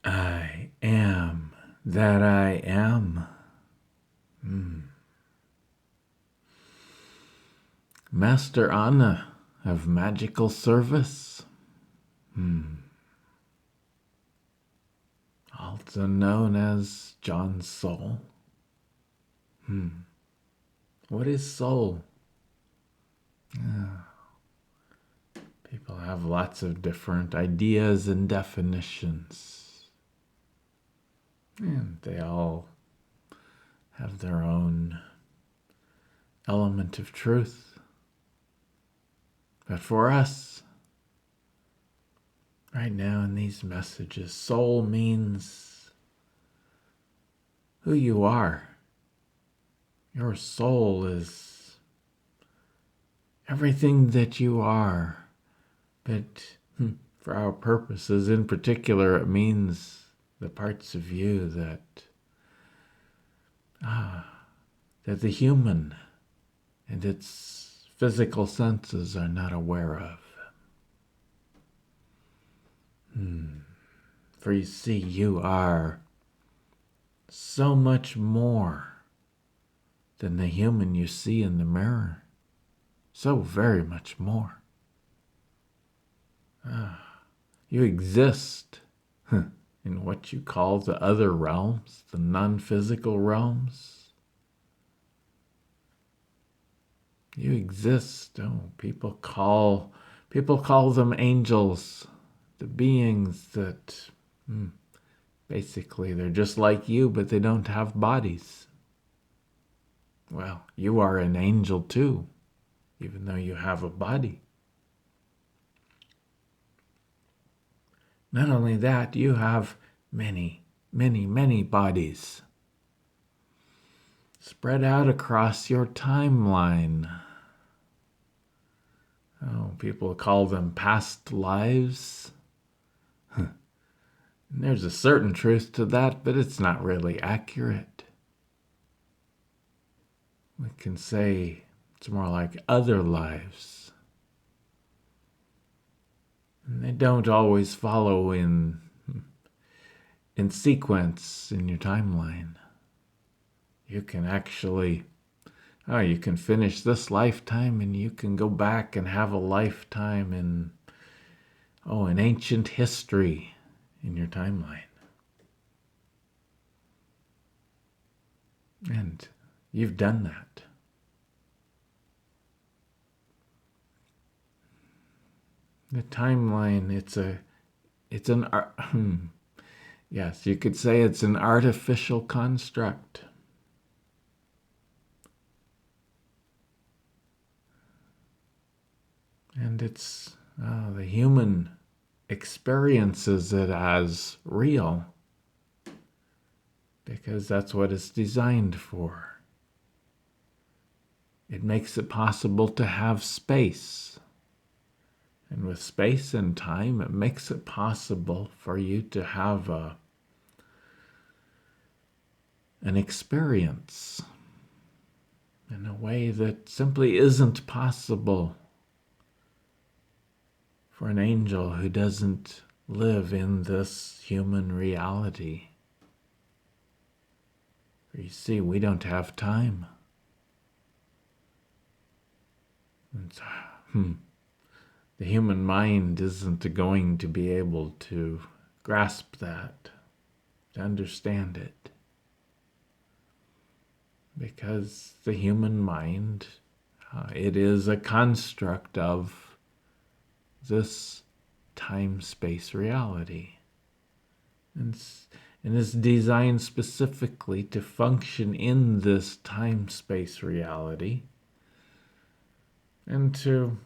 I am that I am. Master Anna of magical service, also known as John's soul. What is soul? People have lots of different ideas and definitions, and they all have their own element of truth. But for us, right now in these messages, soul means who you are. Your soul is everything that you are. But for our purposes in particular, it means the parts of you that the human and its physical senses are not aware of. For you see, you are so much more than the human you see in the mirror. So very much more. You exist in what you call the other realms, the non-physical realms. You exist. People call them angels, the beings that basically they're just like you, but they don't have bodies. Well, you are an angel too, even though you have a body. Not only that, you have many, many, many bodies spread out across your timeline. People call them past lives. And there's a certain truth to that, but it's not really accurate. We can say it's more like other lives. And they don't always follow in sequence in your timeline. You can actually, you can finish this lifetime and you can go back and have a lifetime in ancient history in your timeline. And you've done that. The timeline, yes, you could say it's an artificial construct. And it's, the human experiences it as real because that's what it's designed for. It makes it possible to have space. And with space and time, it makes it possible for you to have an experience in a way that simply isn't possible for an angel who doesn't live in this human reality. For you see, we don't have time. The human mind isn't going to be able to grasp that, to understand it. Because the human mind, it is a construct of this time-space reality. And is designed specifically to function in this time-space reality and to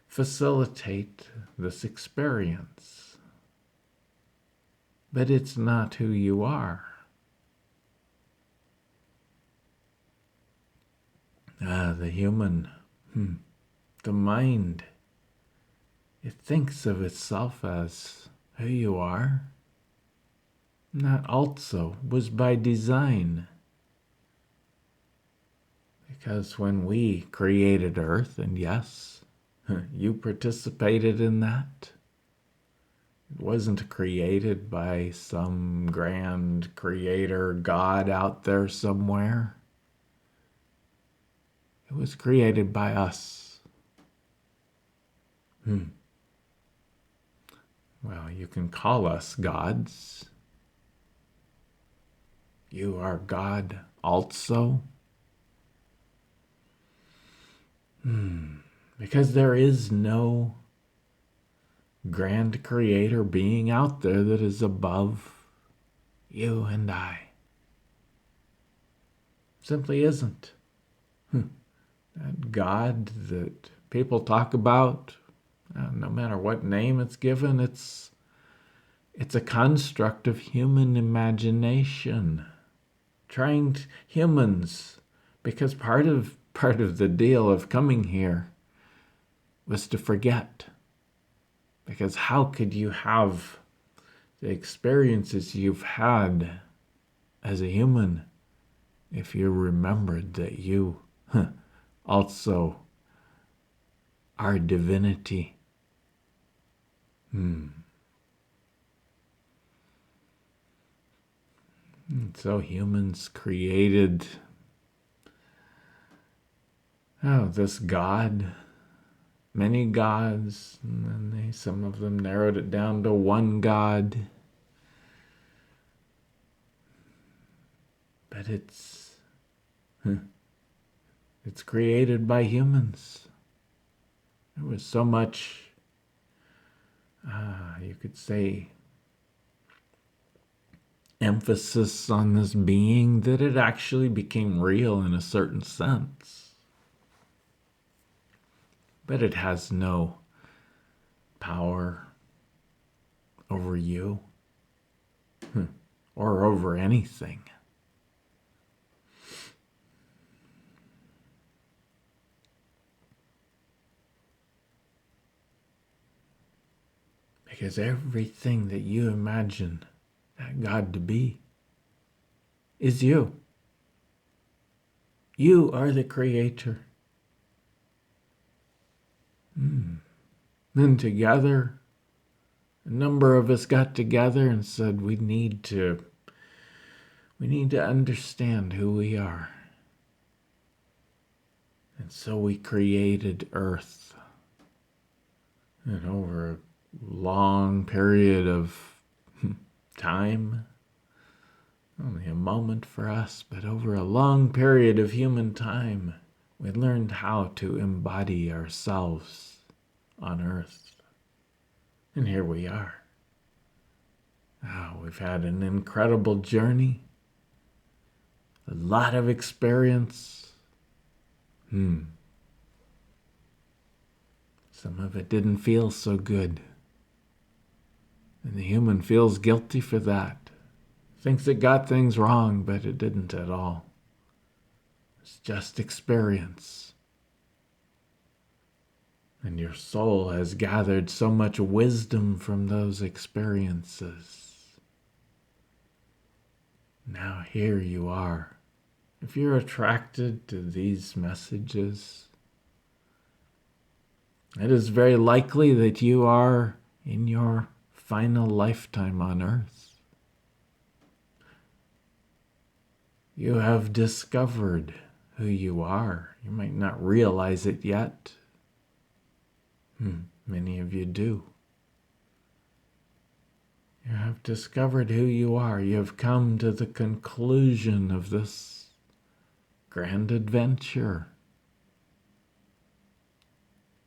facilitate this experience. But it's not who you are. The human, the mind, it thinks of itself as who you are. And that also was by design. Because when we created Earth, and yes, you participated in that, It wasn't created by some grand creator God out there somewhere. It was created by us. Well, you can call us gods. You are God also. Because there is no grand creator being out there that is above you and I. Simply isn't. That God that people talk about, no matter what name it's given, it's a construct of human imagination. Humans, because part of the deal of coming here was to forget. Because how could you have the experiences you've had as a human if you remembered that you also are divinity? So humans created this God, many gods, and then some of them narrowed it down to one God. But it's created by humans. There was so much, you could say, emphasis on this being that it actually became real in a certain sense. But it has no power over you or over anything. Because everything that you imagine that God to be is you. You are the creator. Then together, a number of us got together and said we need to understand who we are. And so we created Earth. And over a long period of time, only a moment for us, but over a long period of human time, we learned how to embody ourselves on Earth. And here we are. We've had an incredible journey, a lot of experience. Some of it didn't feel so good. And the human feels guilty for that. Thinks it got things wrong, but it didn't at all. It's just experience. And your soul has gathered so much wisdom from those experiences. Now here you are. If you're attracted to these messages, it is very likely that you are in your final lifetime on Earth. You have discovered who you are. You might not realize it yet. Many of you do. You have discovered who you are. You have come to the conclusion of this grand adventure.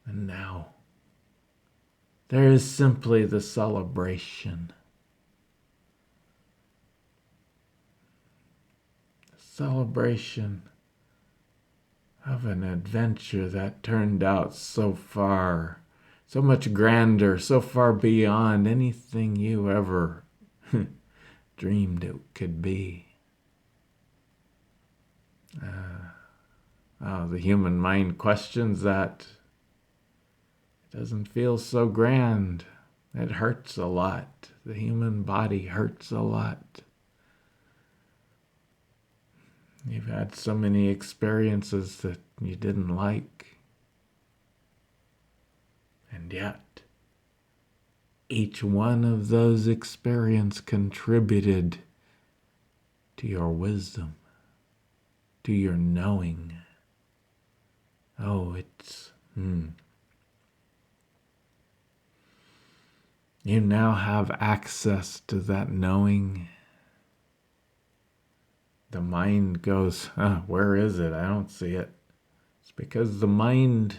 And now, there is simply the celebration. The celebration of an adventure that turned out so far, so much grander, so far beyond anything you ever dreamed it could be. The human mind questions that. It doesn't feel so grand. It hurts a lot. The human body hurts a lot. You've had so many experiences that you didn't like. And yet, each one of those experiences contributed to your wisdom, to your knowing. Oh, you now have access to that knowing. The mind goes, where is it? I don't see it. It's because the mind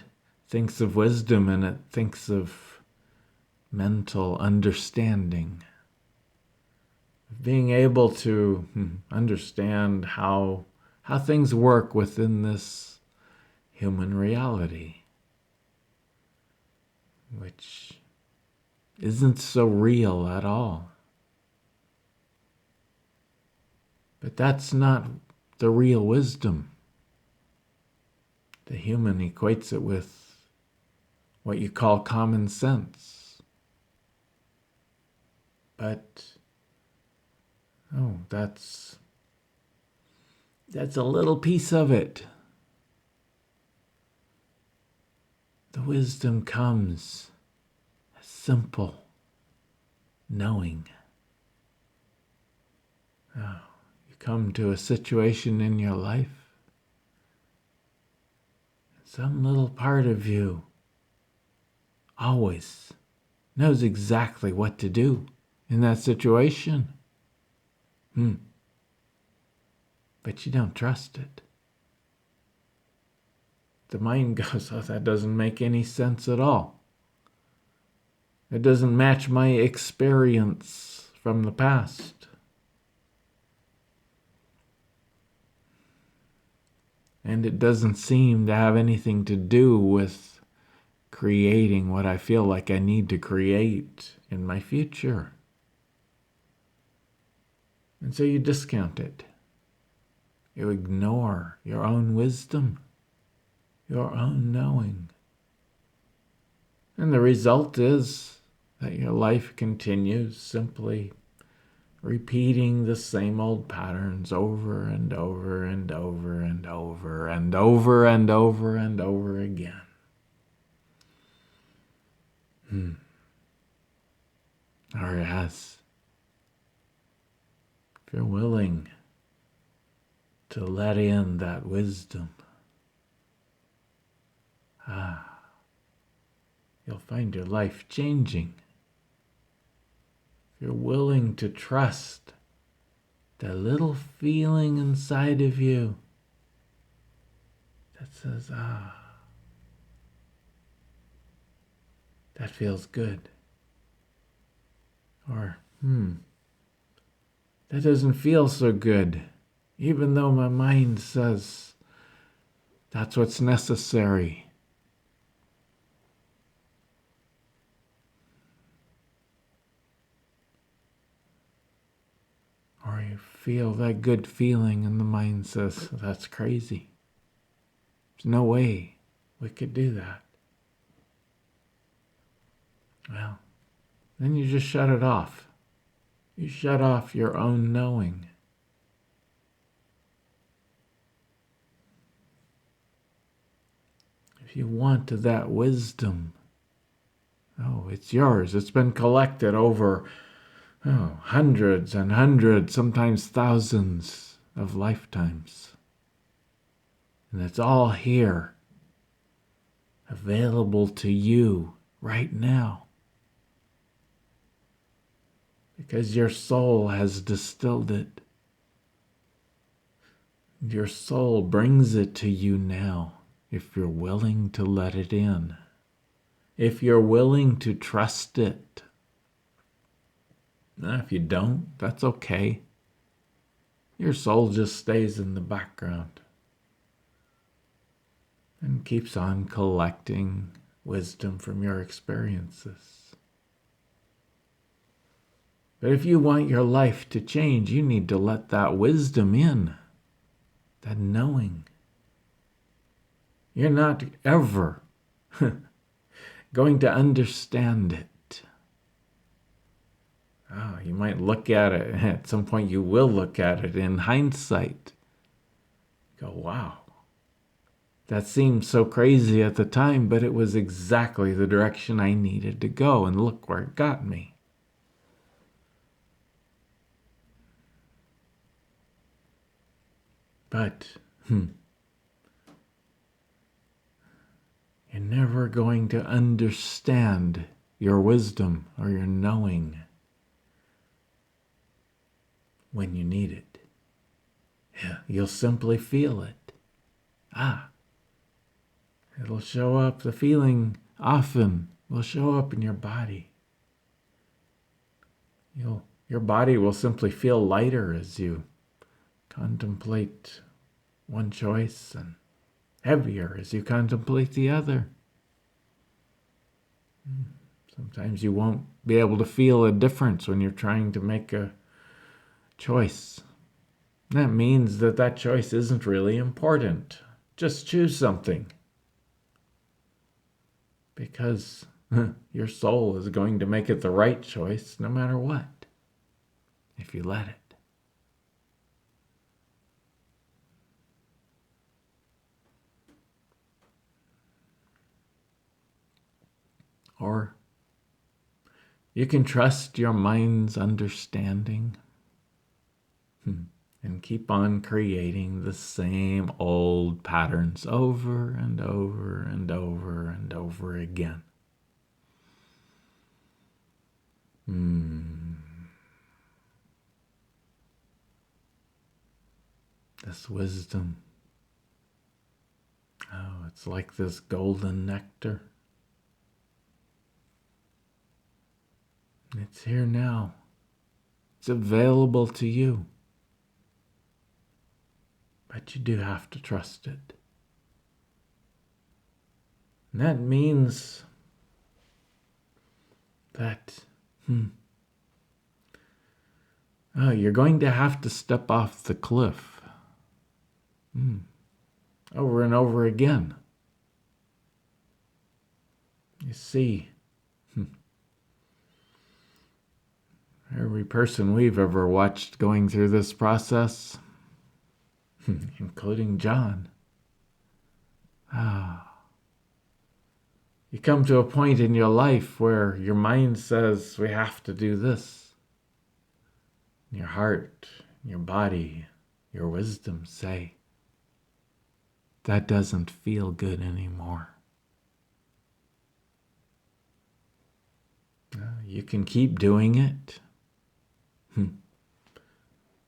thinks of wisdom and it thinks of mental understanding. Being able to understand how things work within this human reality, which isn't so real at all. But that's not the real wisdom. The human equates it with what you call common sense. But, that's a little piece of it. The wisdom comes as simple knowing. You come to a situation in your life, some little part of you always knows exactly what to do in that situation. But you don't trust it. The mind goes, that doesn't make any sense at all. It doesn't match my experience from the past. And it doesn't seem to have anything to do with creating what I feel like I need to create in my future. And so you discount it. You ignore your own wisdom, your own knowing. And the result is that your life continues simply repeating the same old patterns over and over and over and over and over and over and over again. Whereas, if you're willing to let in that wisdom, you'll find your life changing. If you're willing to trust the little feeling inside of you that says, that feels good. Or, that doesn't feel so good, even though my mind says that's what's necessary. Or you feel that good feeling and the mind says, that's crazy. There's no way we could do that. Well, then you just shut it off. You shut off your own knowing. If you want that wisdom, it's yours. It's been collected over hundreds and hundreds, sometimes thousands of lifetimes. And it's all here, available to you right now. Because your soul has distilled it. Your soul brings it to you now, if you're willing to let it in. If you're willing to trust it. Now, if you don't, that's okay. Your soul just stays in the background and keeps on collecting wisdom from your experiences. But if you want your life to change, you need to let that wisdom in, that knowing. You're not ever going to understand it. You might look at it, at some point you will look at it in hindsight. Go, wow, That seemed so crazy at the time, but it was exactly the direction I needed to go, and look where it got me. But, you're never going to understand your wisdom or your knowing when you need it. Yeah, you'll simply feel it. It'll show up. The feeling often will show up in your body. Your body will simply feel lighter as you contemplate one choice, and heavier as you contemplate the other. Sometimes you won't be able to feel a difference when you're trying to make a choice. That means that choice isn't really important. Just choose something. Because your soul is going to make it the right choice no matter what, if you let it. Or you can trust your mind's understanding and keep on creating the same old patterns over and over and over and over again. This wisdom, it's like this golden nectar. It's here now. It's available to you. But you do have to trust it. And that means that you're going to have to step off the cliff over and over again. You see, every person we've ever watched going through this process, including John, you come to a point in your life where your mind says, we have to do this. Your heart, your body, your wisdom say, that doesn't feel good anymore. You can keep doing it.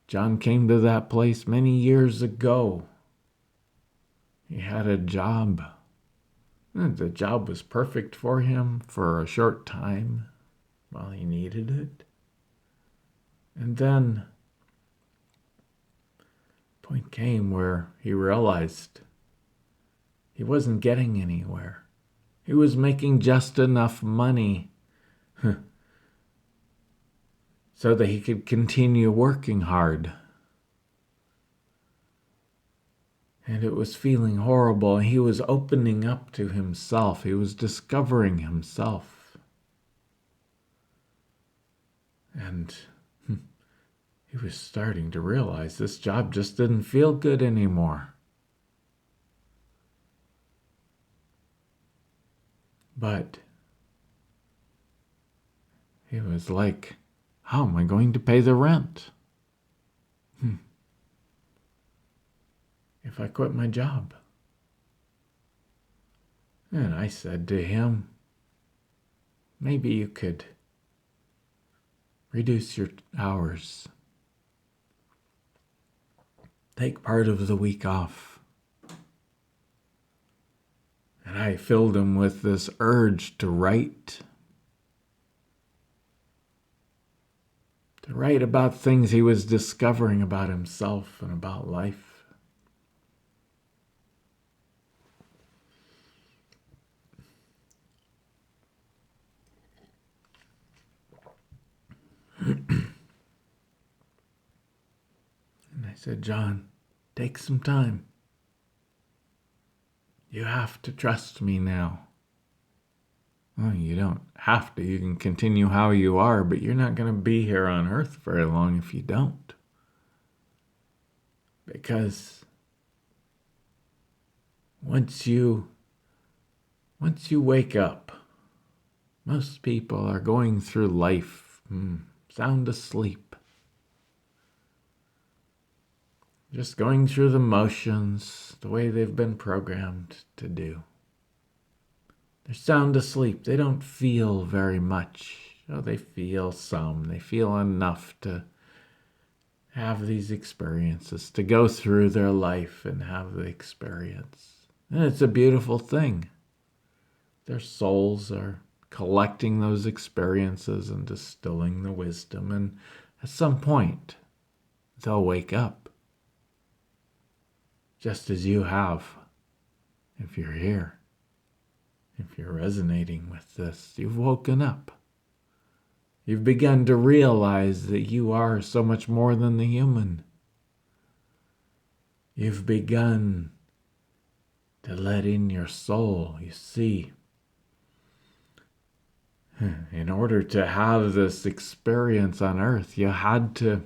John came to that place many years ago. He had a job. The job was perfect for him for a short time while he needed it. And then the point came where he realized he wasn't getting anywhere. He was making just enough money so that he could continue working hard. And it was feeling horrible. He was opening up to himself. He was discovering himself. And he was starting to realize this job just didn't feel good anymore. But he was like, how am I going to pay the rent? If I quit my job. And I said to him, maybe you could reduce your hours. Take part of the week off. And I filled him with this urge to write. To write about things he was discovering about himself and about life. And I said, John, take some time. You have to trust me now. Well, you don't have to. You can continue how you are, but you're not going to be here on earth very long if you don't. Because Once you wake up, most people are going through life sound asleep. Just going through the motions the way they've been programmed to do. They're sound asleep. They don't feel very much. Oh, they feel some. They feel enough to have these experiences, to go through their life and have the experience. And it's a beautiful thing. Their souls are collecting those experiences and distilling the wisdom. And at some point, they'll wake up. Just as you have, if you're here. If you're resonating with this, you've woken up. You've begun to realize that you are so much more than the human. You've begun to let in your soul. You see, in order to have this experience on earth, you had to,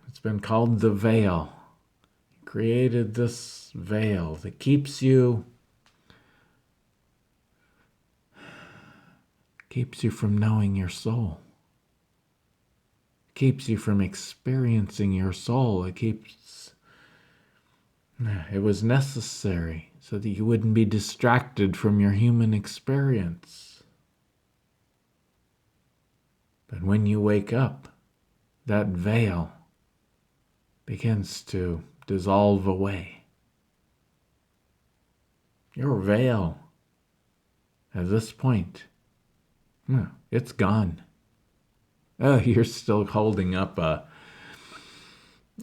it's been called the veil. You created this veil that keeps you from knowing your soul. Keeps you from experiencing your soul. It was necessary so that you wouldn't be distracted from your human experience. But when you wake up, that veil begins to dissolve away. Your veil, at this point, it's gone. Oh, you're still holding up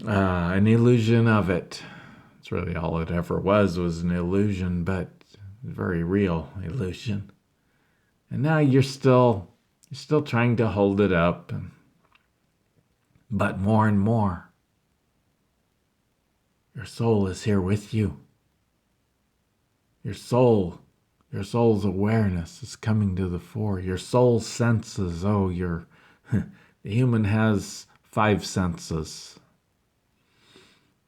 an illusion of it. It's really all it ever was an illusion, but a very real illusion. And now you're still trying to hold it up, but more and more, your soul is here with you. Your soul's awareness is coming to the fore. Your soul senses, the human has 5 senses.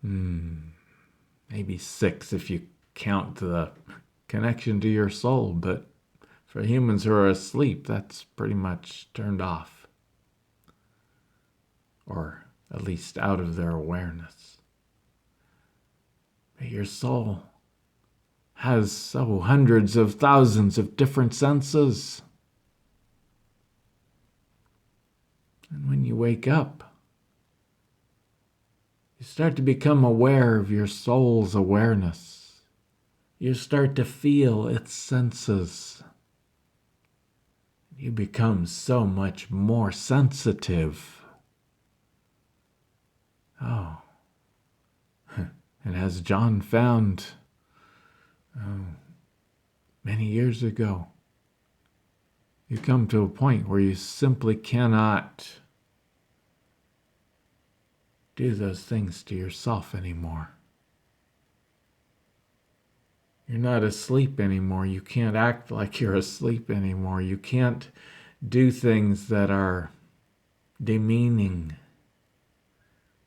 Maybe 6 if you count the connection to your soul, but for humans who are asleep, that's pretty much turned off. Or at least out of their awareness. But your soul has hundreds of thousands of different senses. And when you wake up, you start to become aware of your soul's awareness. You start to feel its senses. You become so much more sensitive. Oh. And as John found many years ago, you come to a point where you simply cannot do those things to yourself anymore. You're not asleep anymore. You can't act like you're asleep anymore. You can't do things that are demeaning.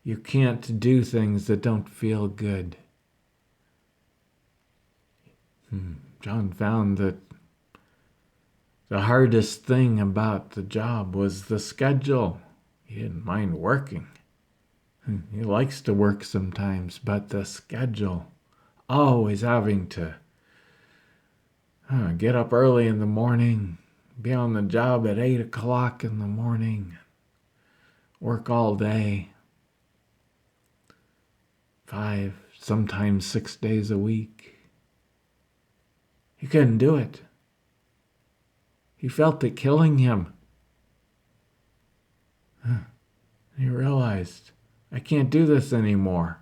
You can't do things that don't feel good. John found that the hardest thing about the job was the schedule. He didn't mind working. He likes to work sometimes, but the schedule, always having to get up early in the morning, be on the job at 8 o'clock in the morning, work all day, 5, sometimes 6 days a week. He couldn't do it. He felt it killing him. He realized, I can't do this anymore.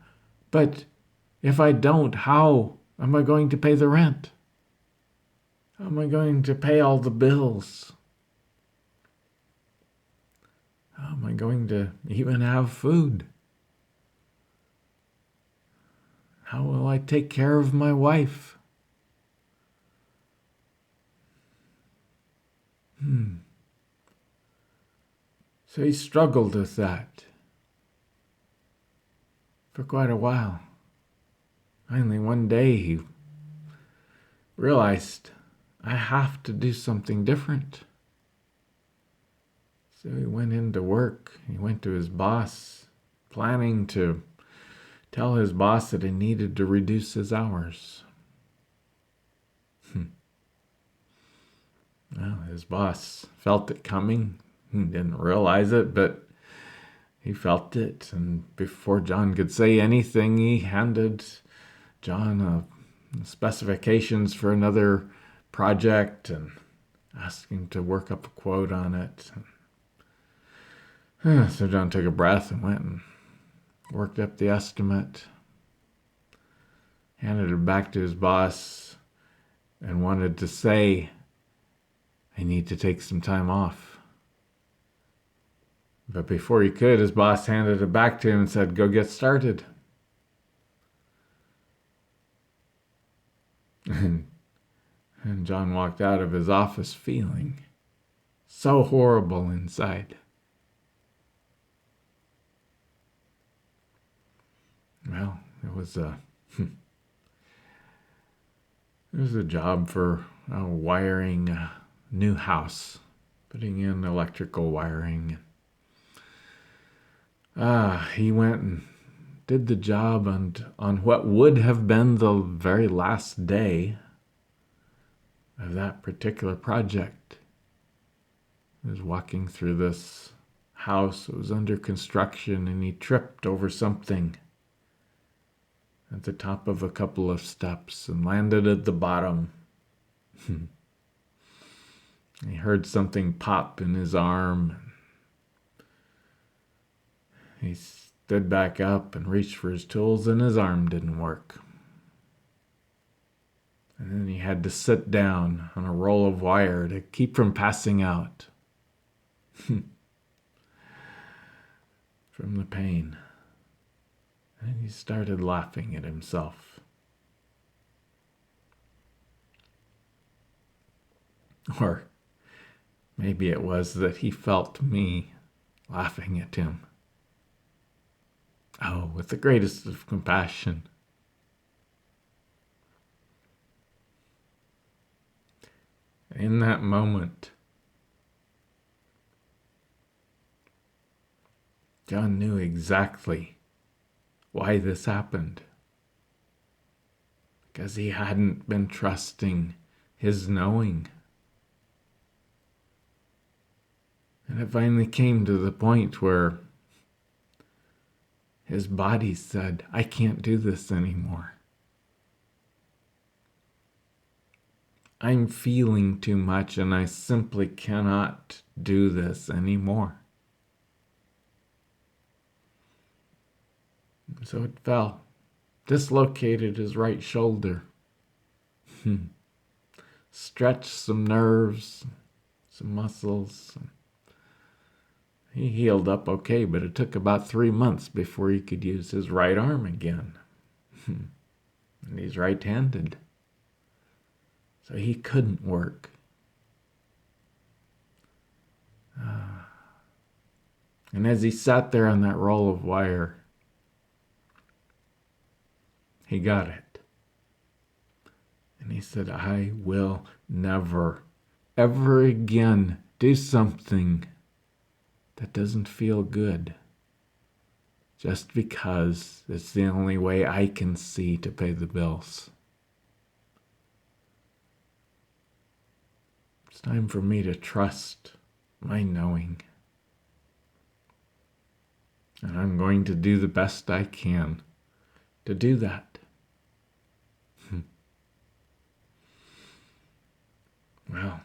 But if I don't, how am I going to pay the rent? How am I going to pay all the bills? How am I going to even have food? How will I take care of my wife? So he struggled with that for quite a while. Finally, one day, he realized, I have to do something different. So he went into work. He went to his boss, planning to tell his boss that he needed to reduce his hours. Well, his boss felt it coming. He didn't realize it, but he felt it. And before John could say anything, he handed John specifications for another project and asked him to work up a quote on it. So John took a breath and went and worked up the estimate, handed it back to his boss, and wanted to say, I need to take some time off. But before he could, his boss handed it back to him and said, go get started. And John walked out of his office feeling so horrible inside. Well, it was a job for wiring a new house, putting in electrical wiring. He went and did the job, and on what would have been the very last day of that particular project, he was walking through this house. It was under construction, and he tripped over something at the top of a couple of steps and landed at the bottom. He heard something pop in his arm. He stood back up and reached for his tools, and his arm didn't work. And then he had to sit down on a roll of wire to keep from passing out from the pain. And he started laughing at himself. Or maybe it was that he felt me laughing at him. Oh, with the greatest of compassion. In that moment, John knew exactly why this happened. Because he hadn't been trusting his knowing. And it finally came to the point where his body said, I can't do this anymore. I'm feeling too much, and I simply cannot do this anymore. So it fell, dislocated his right shoulder, stretched some nerves, some muscles. He healed up okay, but it took about 3 months before he could use his right arm again. And he's right-handed, so he couldn't work. And as he sat there on that roll of wire, he got it. And he said, I will never, ever again do something that doesn't feel good just because it's the only way I can see to pay the bills. It's time for me to trust my knowing. And I'm going to do the best I can to do that. Well,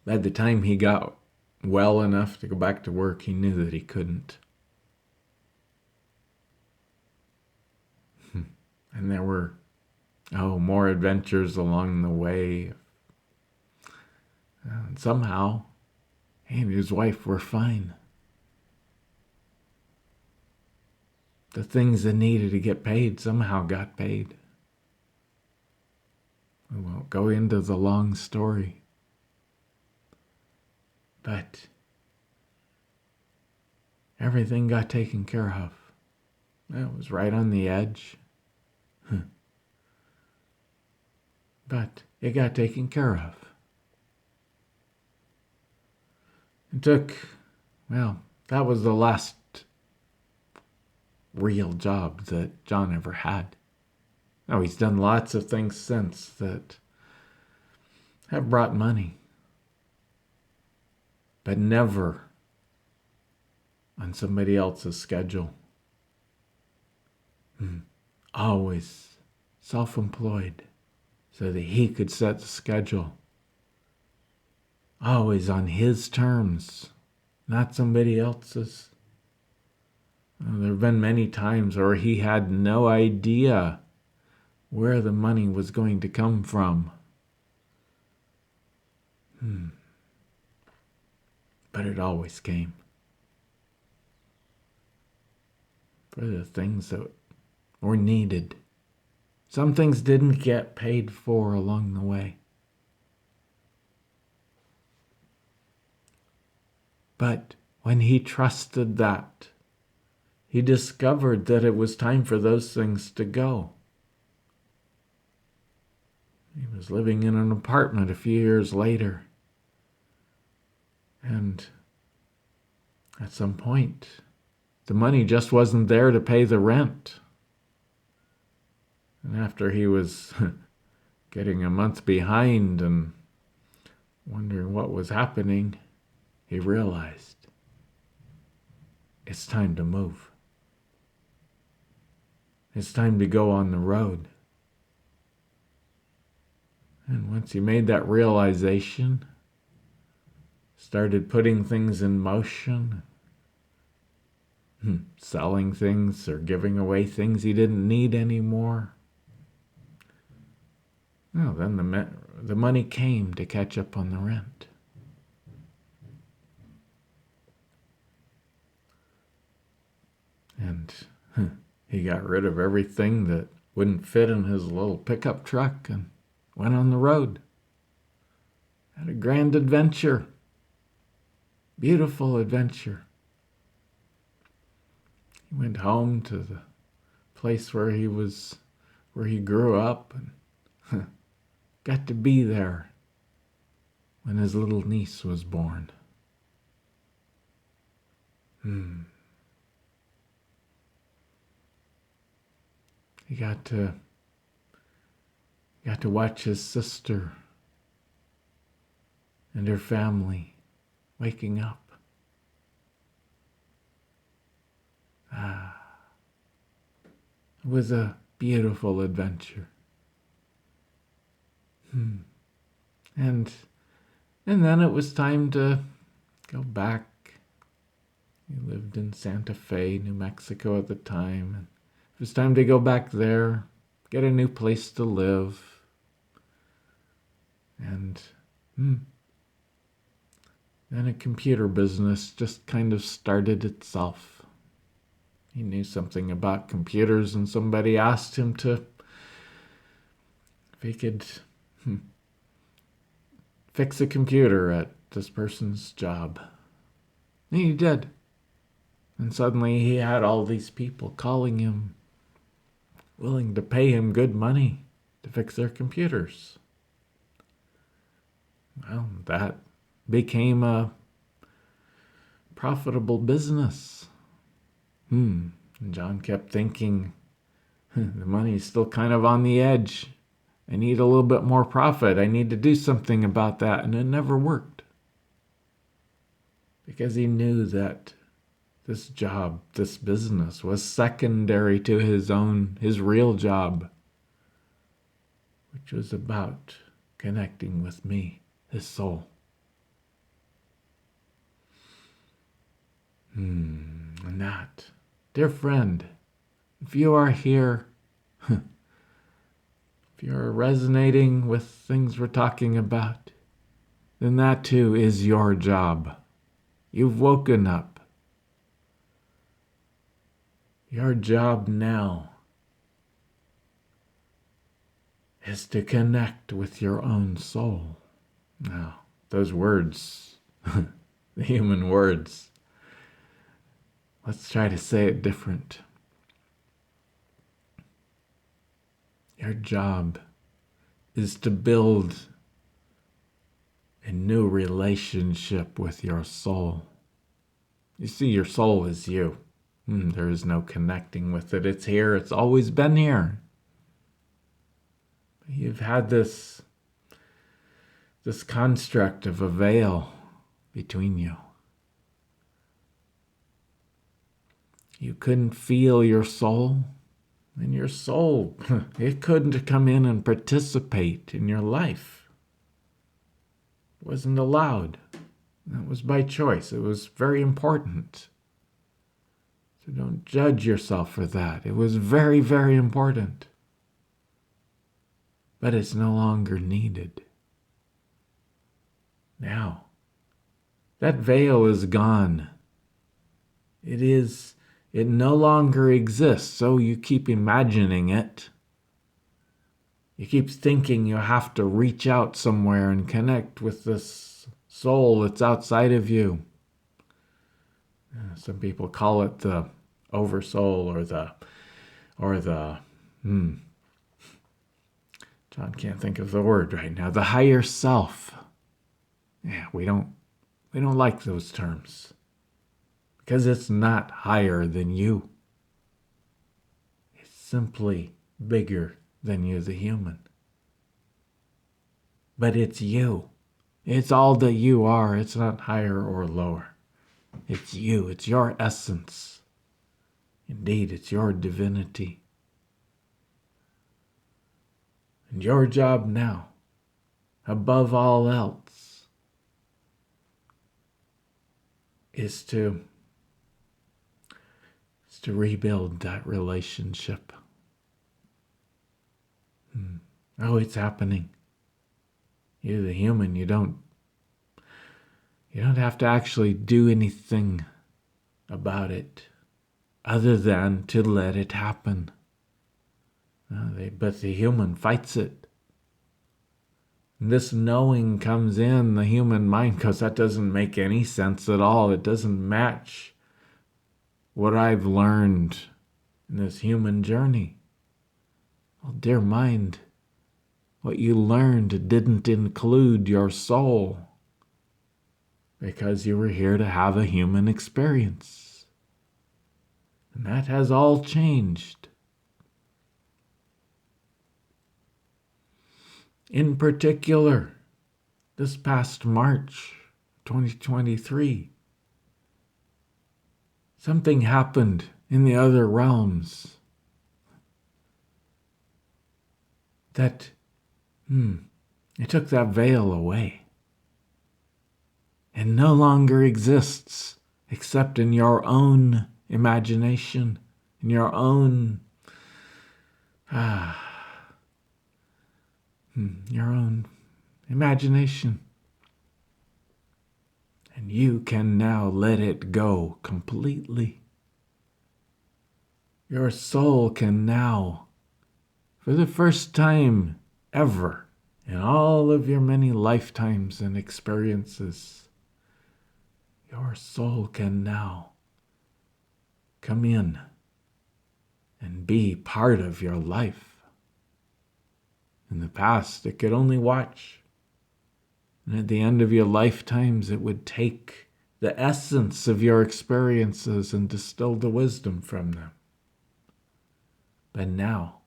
by the time he got well enough to go back to work, he knew that he couldn't. And there were, more adventures along the way. And somehow, he and his wife were fine. The things that needed to get paid somehow got paid. We won't go into the long story. But everything got taken care of. It was right on the edge. But it got taken care of. It took, well, that was the last real job that John ever had. Oh, he's done lots of things since that have brought money, but never on somebody else's schedule. Always self-employed so that he could set the schedule. Always on his terms, not somebody else's. There have been many times where he had no idea where the money was going to come from. But it always came. For the things that were needed. Some things didn't get paid for along the way. But when he trusted that, he discovered that it was time for those things to go. He was living in an apartment a few years later. And at some point, the money just wasn't there to pay the rent. And after he was getting a month behind and wondering what was happening, he realized it's time to move. It's time to go on the road. And once he made that realization, started putting things in motion, selling things or giving away things he didn't need anymore. Well, then the money came to catch up on the rent. And he got rid of everything that wouldn't fit in his little pickup truck and went on the road. Had a grand adventure. Beautiful adventure. He went home to the place where he grew up and got to be there when his little niece was born. He got to watch his sister and her family waking up. It was a beautiful adventure. And then it was time to go back. He lived in Santa Fe, New Mexico at the time. And it was time to go back there, get a new place to live. And then a computer business just kind of started itself. He knew something about computers, and somebody asked him if he could fix a computer at this person's job. And he did. And suddenly he had all these people calling him, willing to pay him good money to fix their computers. Well, that became a profitable business. And John kept thinking, the money's still kind of on the edge. I need a little bit more profit. I need to do something about that. And it never worked. Because he knew that this job, this business, was secondary to his real job, which was about connecting with me, his soul. And that, dear friend, if you are here, if you're resonating with things we're talking about, then that too is your job. You've woken up. Your job now is to connect with your own soul. Now, those words, the human words, let's try to say it different. Your job is to build a new relationship with your soul. You see, your soul is you. There is no connecting with it. It's here. It's always been here. You've had this construct of a veil between you. You couldn't feel your soul. And your soul, it couldn't come in and participate in your life. It wasn't allowed. That was by choice. It was very important. So don't judge yourself for that. It was very, very important. But it's no longer needed. Now, that veil is gone. It no longer exists, so you keep imagining it. You keep thinking you have to reach out somewhere and connect with this soul that's outside of you. Some people call it the oversoul or the John can't think of the word right now. The higher self. Yeah, we don't like those terms. Because it's not higher than you. It's simply bigger than you, the human. But it's you. It's all that you are. It's not higher or lower. It's you. It's your essence. Indeed, it's your divinity. And your job now, above all else, is to rebuild that relationship. Oh, it's happening. You, the human, you don't have to actually do anything about it other than to let it happen. But the human fights it. And this knowing comes in the human mind because that doesn't make any sense at all. It doesn't match what I've learned in this human journey. Well, dear mind, what you learned didn't include your soul because you were here to have a human experience. And that has all changed. In particular, this past March 2023, something happened in the other realms that it took that veil away. It no longer exists except in your own imagination, in your own imagination. And you can now let it go completely. Your soul can now, for the first time ever in all of your many lifetimes and experiences, your soul can now come in and be part of your life. In the past, it could only watch. And at the end of your lifetimes, it would take the essence of your experiences and distill the wisdom from them. But now,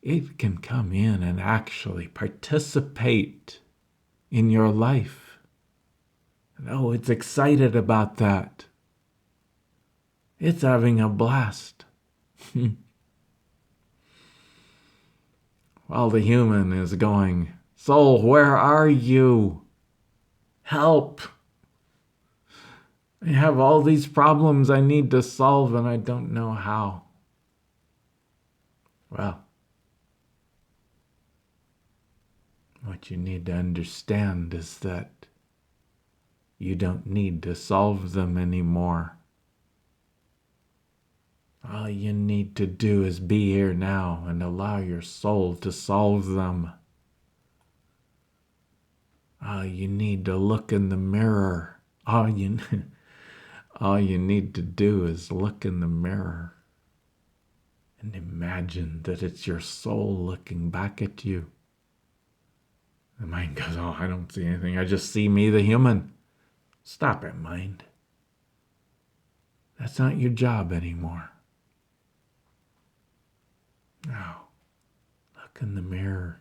it can come in and actually participate in your life. And oh, it's excited about that. It's having a blast. While the human is going, soul, where are you? Help. I have all these problems I need to solve and I don't know how. Well, what you need to understand is that you don't need to solve them anymore. All you need to do is be here now and allow your soul to solve them. All you need to look in the mirror. All you need to do is look in the mirror And imagine that it's your soul looking back at you. The mind goes, oh, I don't see anything. I just see me, the human. Stop it, mind. That's not your job anymore. Now, look in the mirror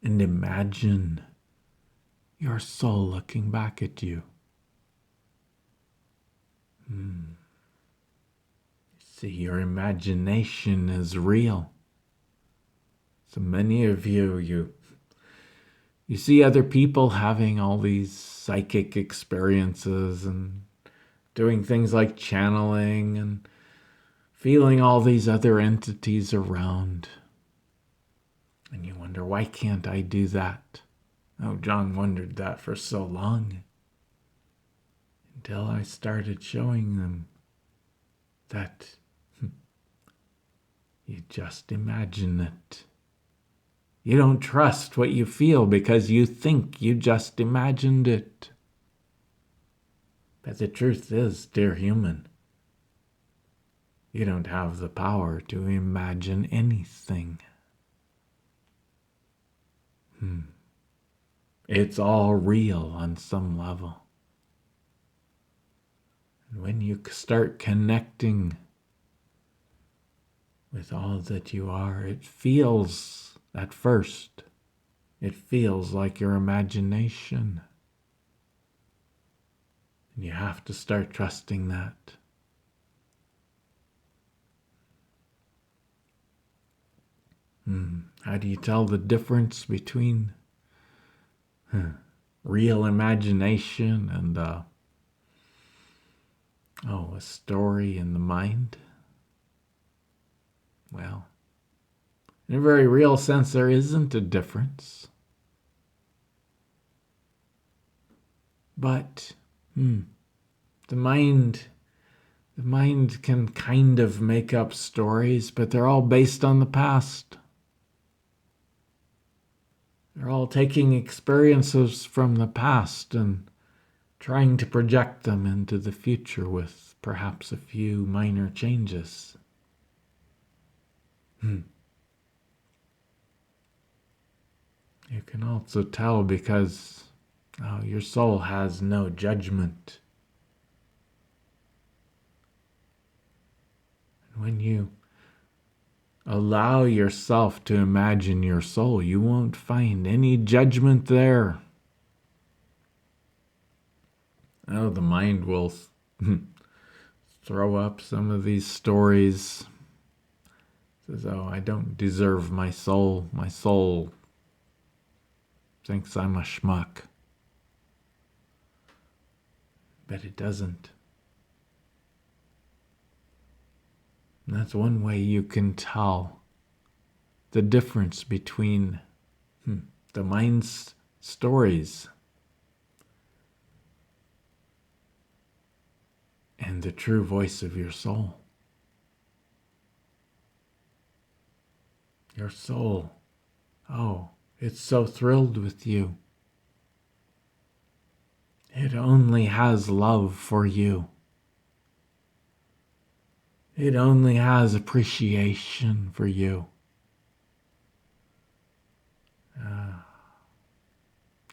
and imagine your soul looking back at you. See, your imagination is real. So many of you see other people having all these psychic experiences and doing things like channeling and feeling all these other entities around. And you wonder, why can't I do that? Oh, John wondered that for so long. Until I started showing them that you just imagine it. You don't trust what you feel because you think you just imagined it. But the truth is, dear human, you don't have the power to imagine anything. It's all real on some level. And when you start connecting with all that you are, it feels, at first, it feels like your imagination. And you have to start trusting that. How do you tell the difference between real imagination and a story in the mind? Well, in a very real sense, there isn't a difference. But the mind can kind of make up stories, but they're all based on the past. They're all taking experiences from the past and trying to project them into the future with perhaps a few minor changes. You can also tell because your soul has no judgment. And when you allow yourself to imagine your soul, you won't find any judgment there. The mind will throw up some of these stories. Says, I don't deserve my soul. My soul thinks I'm a schmuck. But it doesn't. And that's one way you can tell the difference between the mind's stories and the true voice of your soul. Your soul, it's so thrilled with you. It only has love for you. It only has appreciation for you.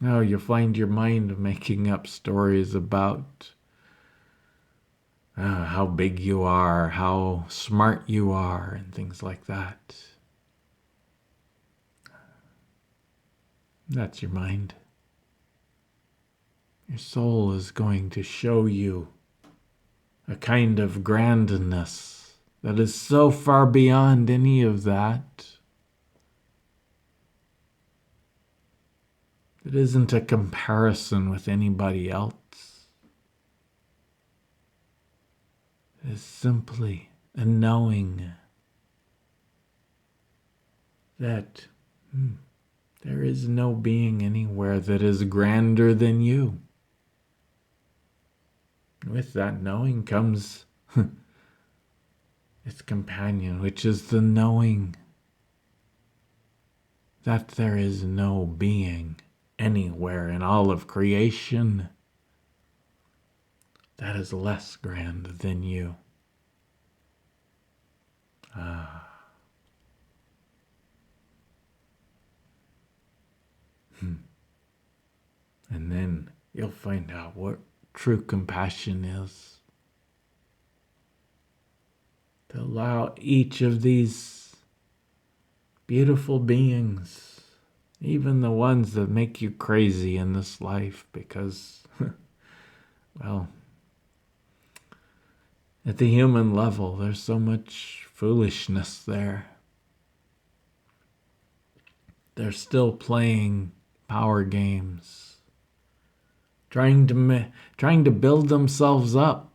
You find your mind making up stories about how big you are, how smart you are, and things like that. That's your mind. Your soul is going to show you a kind of grandness that is so far beyond any of that. It isn't a comparison with anybody else. It is simply a knowing that there is no being anywhere that is grander than you. With that knowing comes its companion, which is the knowing that there is no being anywhere in all of creation that is less grand than you. Ah. And then you'll find out what true compassion is. To allow each of these beautiful beings, even the ones that make you crazy in this life, because, well, at the human level, there's so much foolishness there. They're still playing power games, trying to build themselves up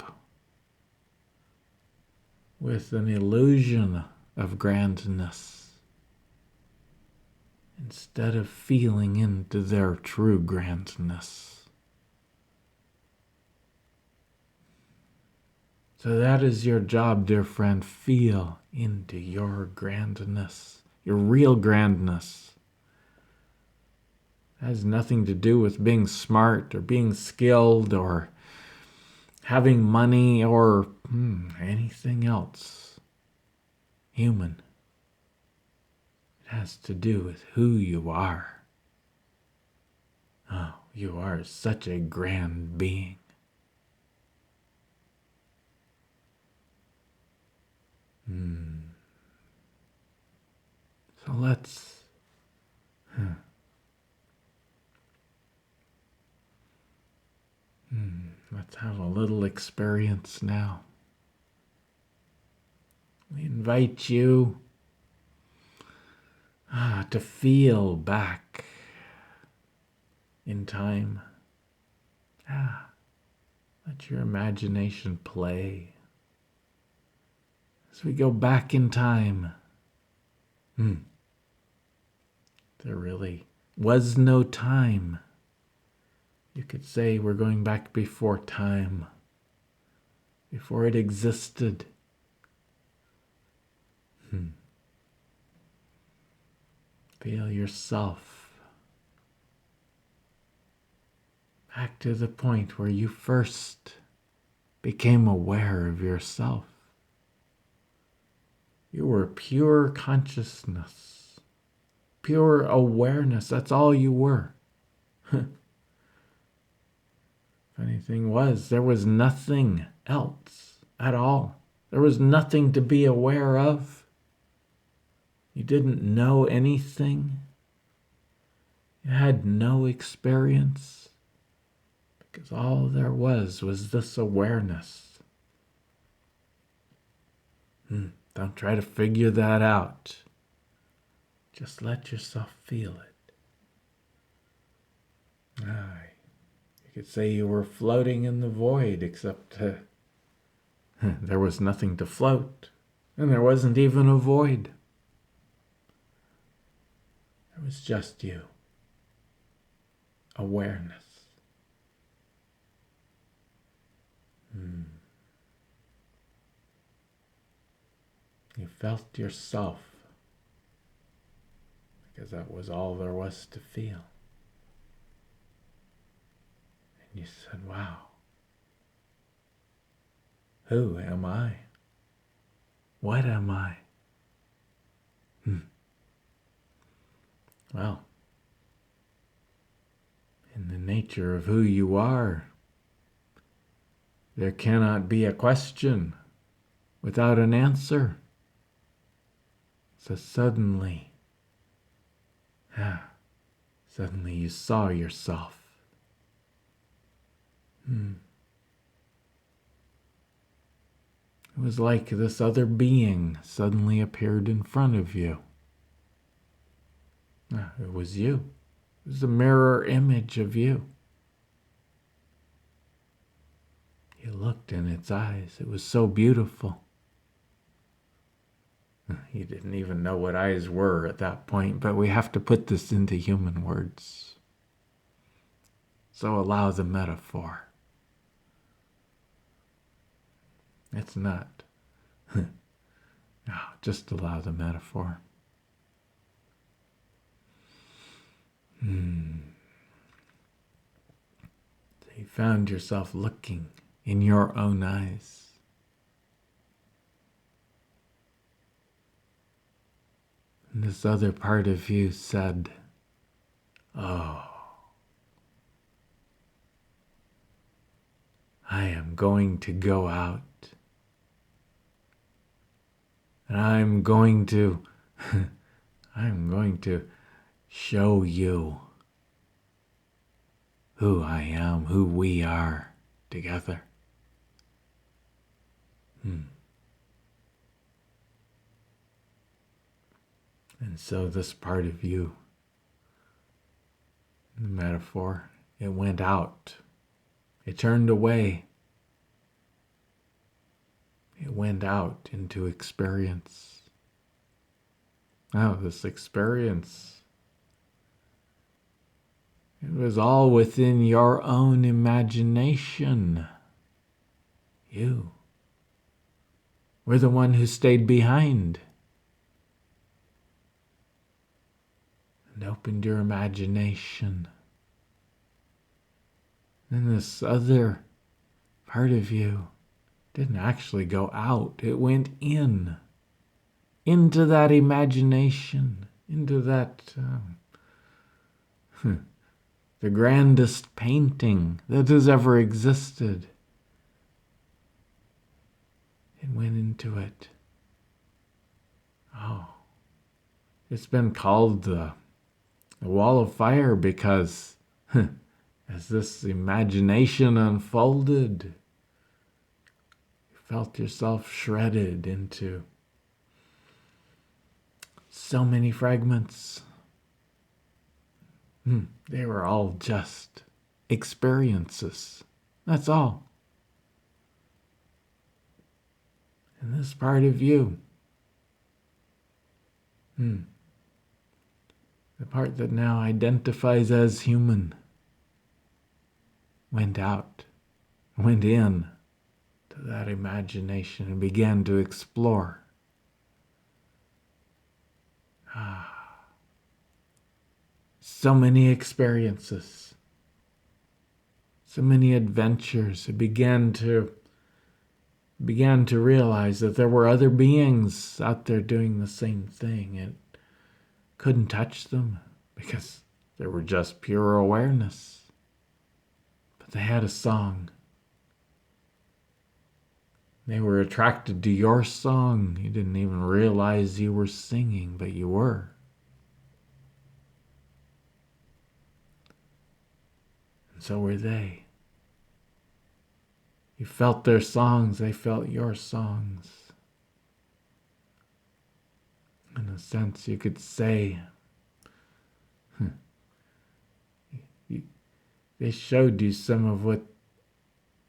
with an illusion of grandness instead of feeling into their true grandness. So that is your job, dear friend. Feel into your grandness, your real grandness. It has nothing to do with being smart or being skilled or having money or anything else human. It has to do with who you are. Oh, you are such a grand being. So let's let's have a little experience now. We invite you to feel back in time. Let your imagination play. As we go back in time, there really was no time. You could say we're going back before time, before it existed. Feel yourself back to the point where you first became aware of yourself. You were pure consciousness, pure awareness. That's all you were. Funny thing was, there was nothing else at all. There was nothing to be aware of. You didn't know anything. You had no experience. Because all there was this awareness. Don't try to figure that out. Just let yourself feel it. You could say you were floating in the void, except there was nothing to float. And there wasn't even a void. It was just you. Awareness. You felt yourself because that was all there was to feel. And you said, wow, who am I? What am I? Well, in the nature of who you are, there cannot be a question without an answer. So suddenly you saw yourself. It was like this other being suddenly appeared in front of you. It was you. It was a mirror image of you. You looked in its eyes. It was so beautiful. You didn't even know what eyes were at that point, but we have to put this into human words. So allow the metaphor. It's not. No, just allow the metaphor. So you found yourself looking in your own eyes. And this other part of you said, oh, I am going to go out. And I'm going to show you who I am, who we are together. And so this part of you, the metaphor, it went out. It turned away. It went out into experience. Now, this experience, it was all within your own imagination. You were the one who stayed behind and opened your imagination. And this other part of you didn't actually go out. It went in, into that imagination, into that, the grandest painting that has ever existed. It went into it. Oh, it's been called the wall of fire because as this imagination unfolded, you felt yourself shredded into so many fragments. They were all just experiences. That's all. And this part of you, the part that now identifies as human, went out, went in to that imagination and began to explore. So many experiences, so many adventures. It began to realize that there were other beings out there doing the same thing. It couldn't touch them because they were just pure awareness. But they had a song. They were attracted to your song. You didn't even realize you were singing, but you were. And so were they. You felt their songs, they felt your songs. In a sense, you could say, they showed you some of what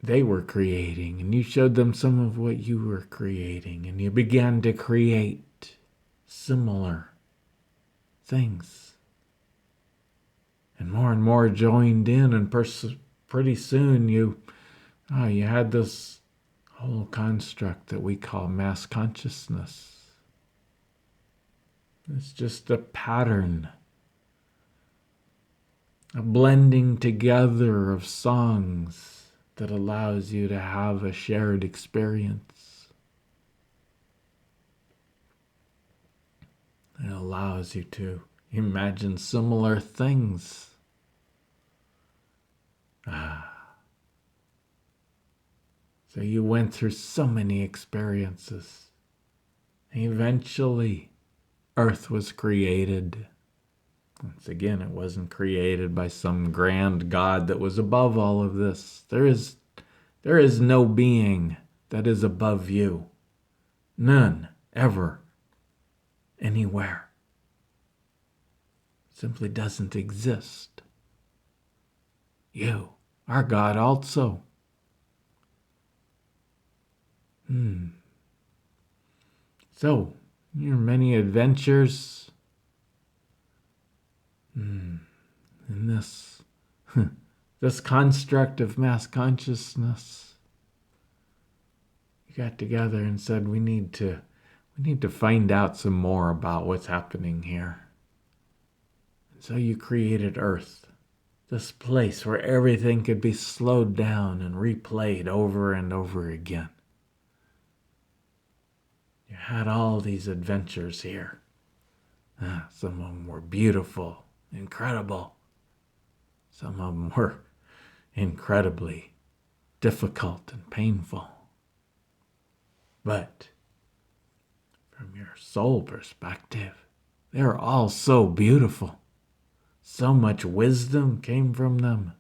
they were creating, and you showed them some of what you were creating, and you began to create similar things. And more joined in, and pretty soon you had this whole construct that we call mass consciousness. It's just a pattern, a blending together of songs that allows you to have a shared experience. It allows you to imagine similar things. So you went through so many experiences. Eventually, Earth was created. Once again, it wasn't created by some grand God that was above all of this. There is no being that is above you. None, ever, anywhere. It simply doesn't exist. You are God also. So, your many adventures in this this construct of mass consciousness, you got together and said, we need to find out some more about what's happening here. And so you created Earth, this place where everything could be slowed down and replayed over and over again. You had all these adventures here. Some of them were beautiful, incredible. Some of them were incredibly difficult and painful. But from your soul perspective, they're all so beautiful. So much wisdom came from them.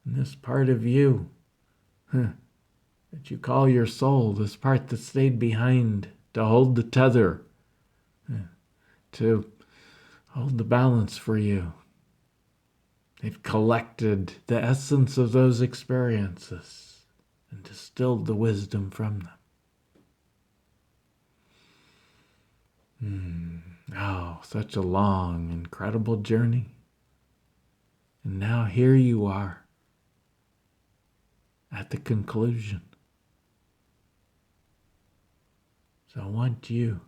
And this part of you that you call your soul, this part that stayed behind to hold the tether, to hold the balance for you. They've collected the essence of those experiences and distilled the wisdom from them. Oh, such a long, incredible journey. And now here you are at the conclusion. So I want you,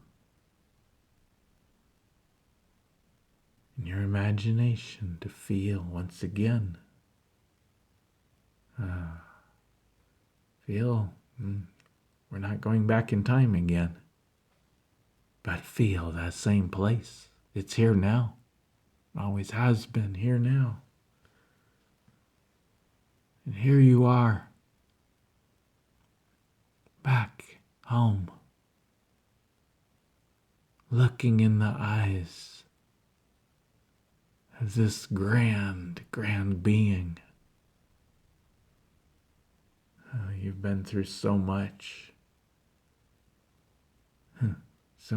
in your imagination, to feel once again. Feel we're not going back in time again, but feel that same place. It's here now. Always has been here now. And here you are, back home, looking in the eyes of this grand, grand being. You've been through so much. So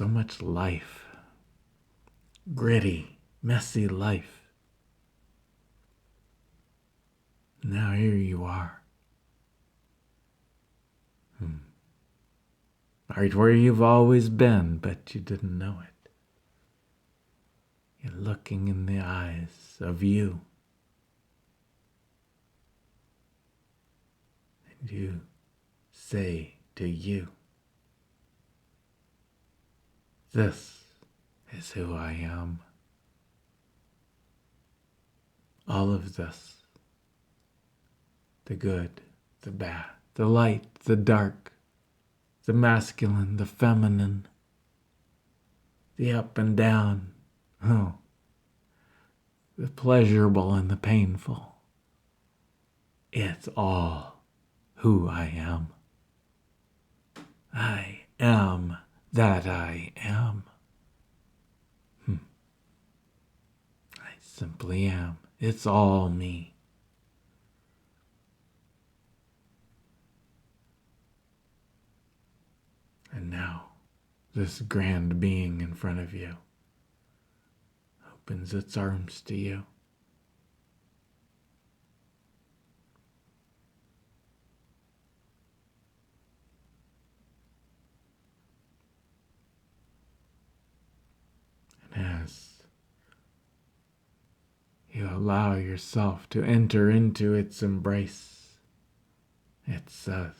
much life. Gritty, messy life. Now here you are. Right where you've always been, but you didn't know it. You're looking in the eyes of you. And you say to you, this is who I am. All of this. The good, the bad, the light, the dark, the masculine, the feminine, the up and down, the pleasurable and the painful. It's all who I am. I am that I am. I simply am. It's all me. And now, this grand being in front of you opens its arms to you. And as you allow yourself to enter into its embrace, it says,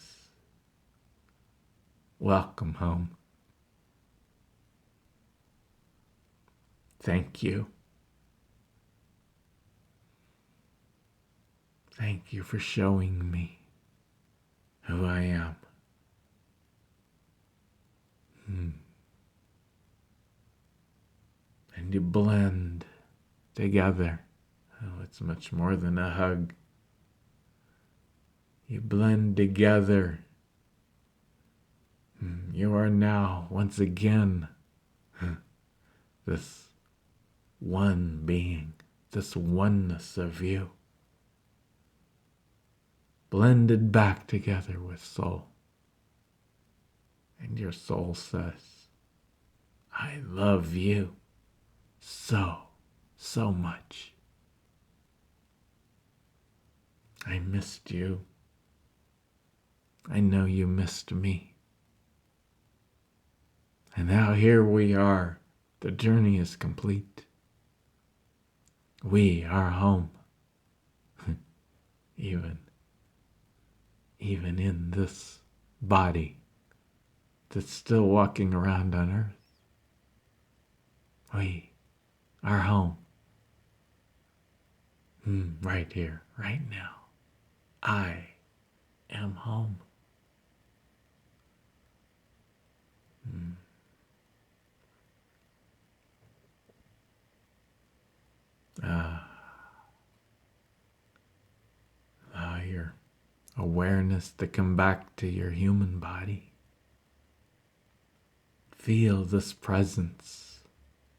welcome home. Thank you. Thank you for showing me who I am. And you blend together. Oh, it's much more than a hug. You blend together. You are now, once again, this one being, this oneness of you, blended back together with soul. And your soul says, I love you so, so much. I missed you. I know you missed me. And now here we are. The journey is complete. We are home. Even in this body that's still walking around on earth. We are home. Right here, right now. I am home. awareness to come back to your human body. Feel this presence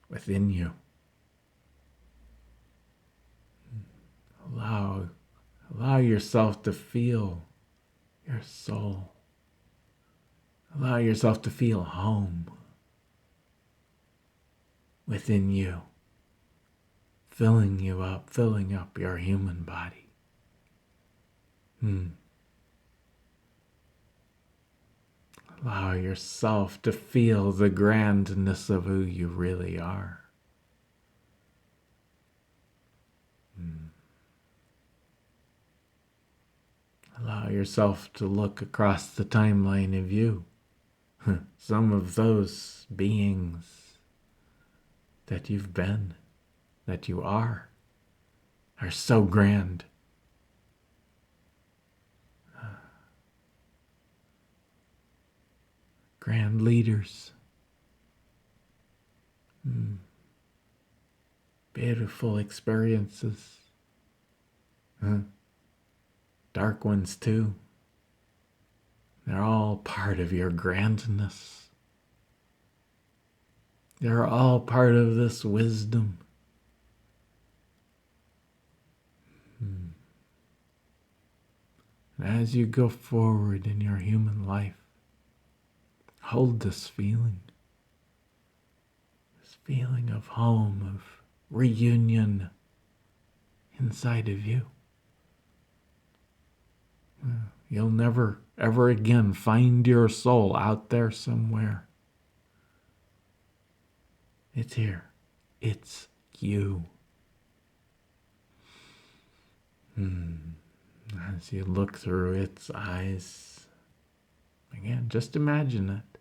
within you. Allow yourself to feel your soul. Allow yourself to feel home within you, filling up your human body. Allow yourself to feel the grandness of who you really are. Allow yourself to look across the timeline of you. Some of those beings that you've been, that you are so grand. Grand leaders. Beautiful experiences. Dark ones too. They're all part of your grandness. They're all part of this wisdom. And as you go forward in your human life, hold this feeling of home, of reunion inside of you. You'll never, ever again find your soul out there somewhere. It's here. It's you. As you look through its eyes, again, just imagine it.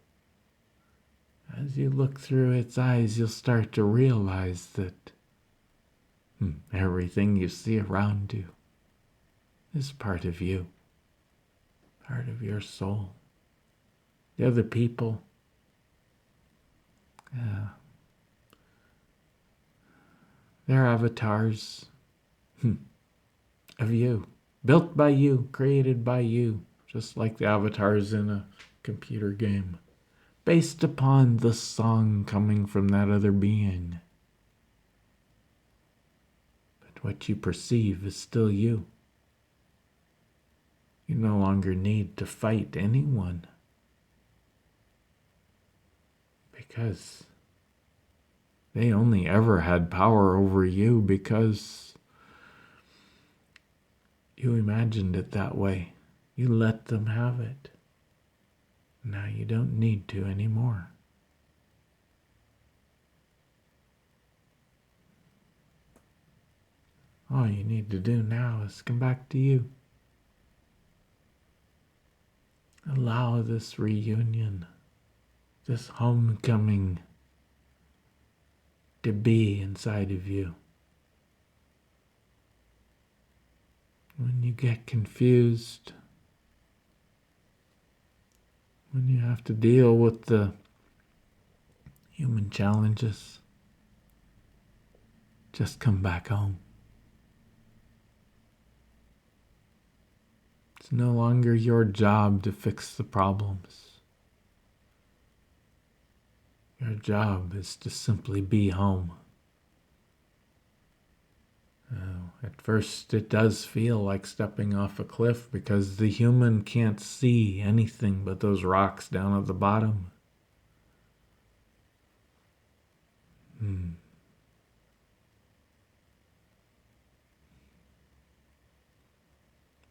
As you look through its eyes, you'll start to realize that everything you see around you is part of you. Part of your soul. The other people, they're avatars of you, built by you, created by you, just like the avatars in a computer game, based upon the song coming from that other being. But what you perceive is still you. You no longer need to fight anyone because they only ever had power over you because you imagined it that way. You let them have it. Now you don't need to anymore. All you need to do now is come back to you. Allow this reunion, this homecoming to be inside of you. When you get confused, when you have to deal with the human challenges, just come back home. It's no longer your job to fix the problems. Your job is to simply be home. At first, it does feel like stepping off a cliff because the human can't see anything but those rocks down at the bottom.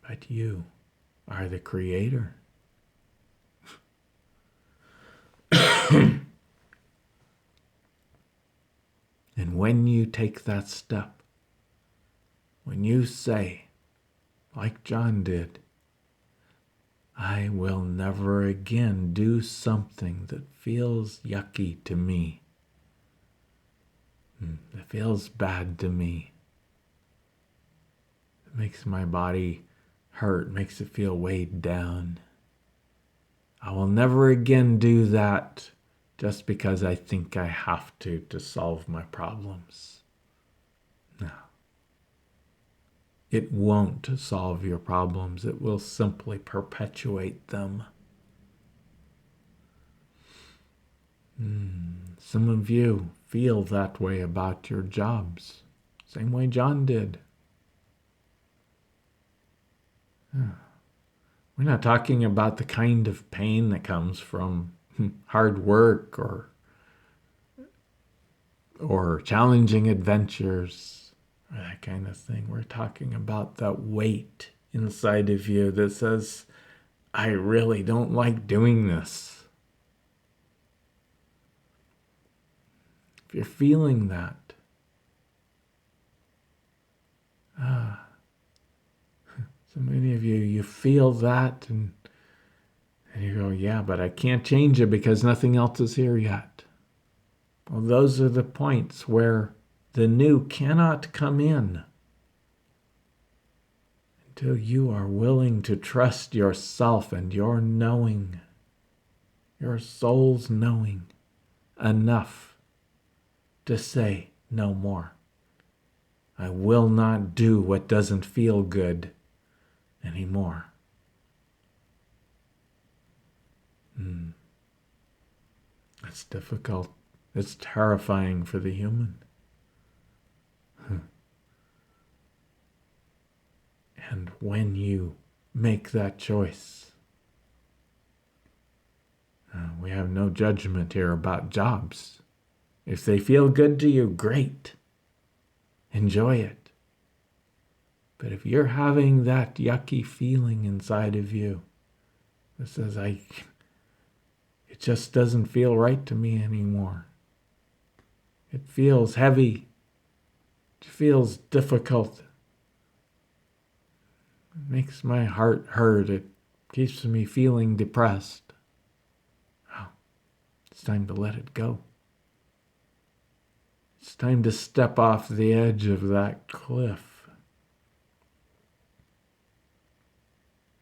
But you are the creator. And when you take that step, when you say, like John did, I will never again do something that feels yucky to me, that feels bad to me, it makes my body hurt, makes it feel weighed down. I will never again do that just because I think I have to solve my problems. No. it won't solve your problems. It will simply perpetuate them. Some of you feel that way about your jobs. Same way John did. We're not talking about the kind of pain that comes from hard work or challenging adventures, or that kind of thing. We're talking about that weight inside of you that says, I really don't like doing this. If you're feeling that, so many of you feel that and you go, yeah, but I can't change it because nothing else is here yet. Well, those are the points where the new cannot come in until you are willing to trust yourself and your knowing, your soul's knowing enough to say no more. I will not do what doesn't feel good anymore. That's difficult. It's terrifying for the human. And when you make that choice, we have no judgment here about jobs. If they feel good to you, great. Enjoy it. But if you're having that yucky feeling inside of you that says, it just doesn't feel right to me anymore. It feels heavy. It feels difficult. It makes my heart hurt. It keeps me feeling depressed. Oh, it's time to let it go. It's time to step off the edge of that cliff.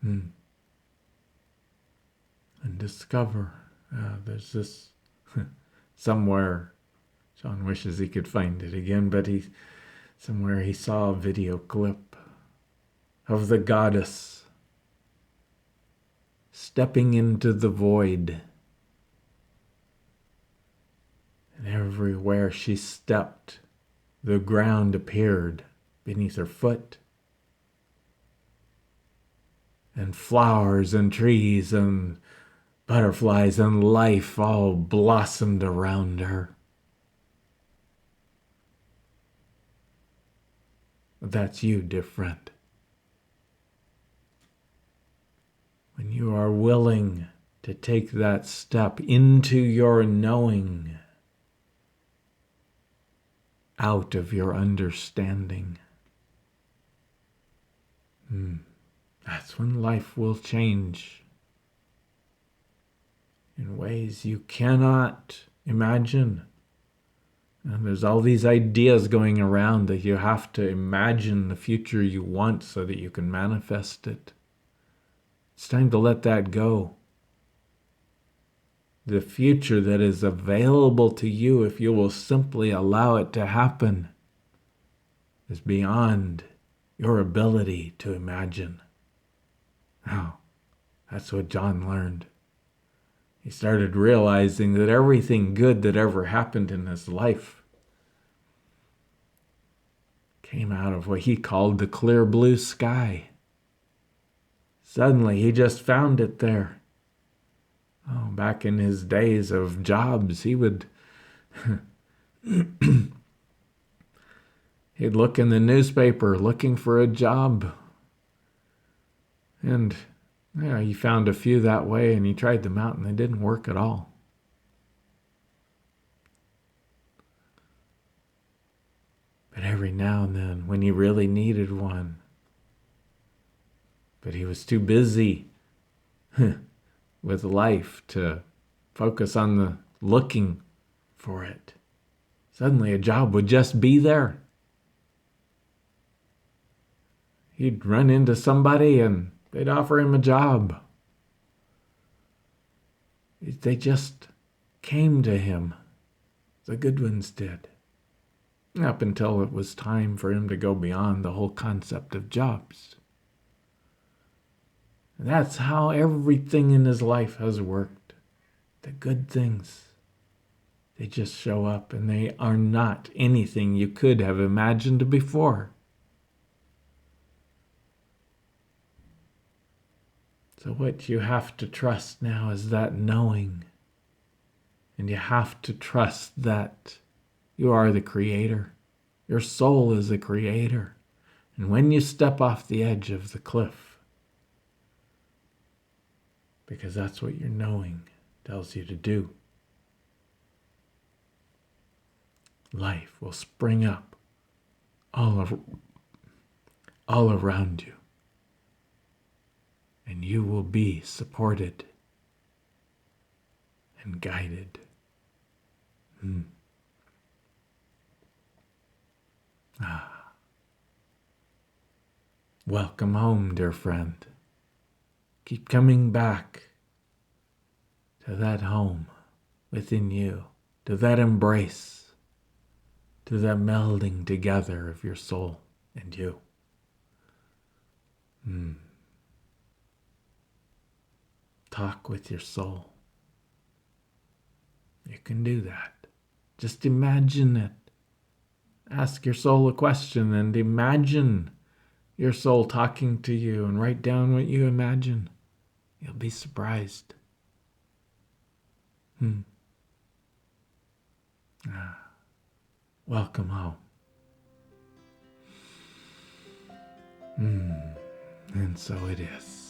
And discover there's this somewhere. John wishes he could find it again, but somewhere he saw a video clip of the goddess stepping into the void. And everywhere she stepped, the ground appeared beneath her foot. And flowers and trees and butterflies and life all blossomed around her. That's you, dear friend. When you are willing to take that step into your knowing, out of your understanding, that's when life will change in ways you cannot imagine. And there's all these ideas going around that you have to imagine the future you want so that you can manifest it. It's time to let that go. The future that is available to you, if you will simply allow it to happen, is beyond your ability to imagine. Oh, that's what John learned. He started realizing that everything good that ever happened in his life came out of what he called the clear blue sky. Suddenly, he just found it there. Oh, back in his days of jobs, he would he'd look in the newspaper looking for a job. And he found a few that way, and he tried them out, and they didn't work at all. But every now and then, when he really needed one, but he was too busy with life to focus on the looking for it, suddenly a job would just be there. He'd run into somebody and they'd offer him a job. They just came to him. The good ones did. up until it was time for him to go beyond the whole concept of jobs. And that's how everything in his life has worked. The good things, they just show up, and they are not anything you could have imagined before. So what you have to trust now is that knowing. And you have to trust that you are the creator. Your soul is the creator. And when you step off the edge of the cliff, because that's what your knowing tells you to do, life will spring up all around you. And you will be supported and guided. Welcome home, dear friend. Keep coming back to that home within you, to that embrace, to that melding together of your soul and you. Talk with your soul. You can do that. Just imagine it. Ask your soul a question and imagine your soul talking to you, and write down what you imagine. You'll be surprised. Welcome home. And so it is.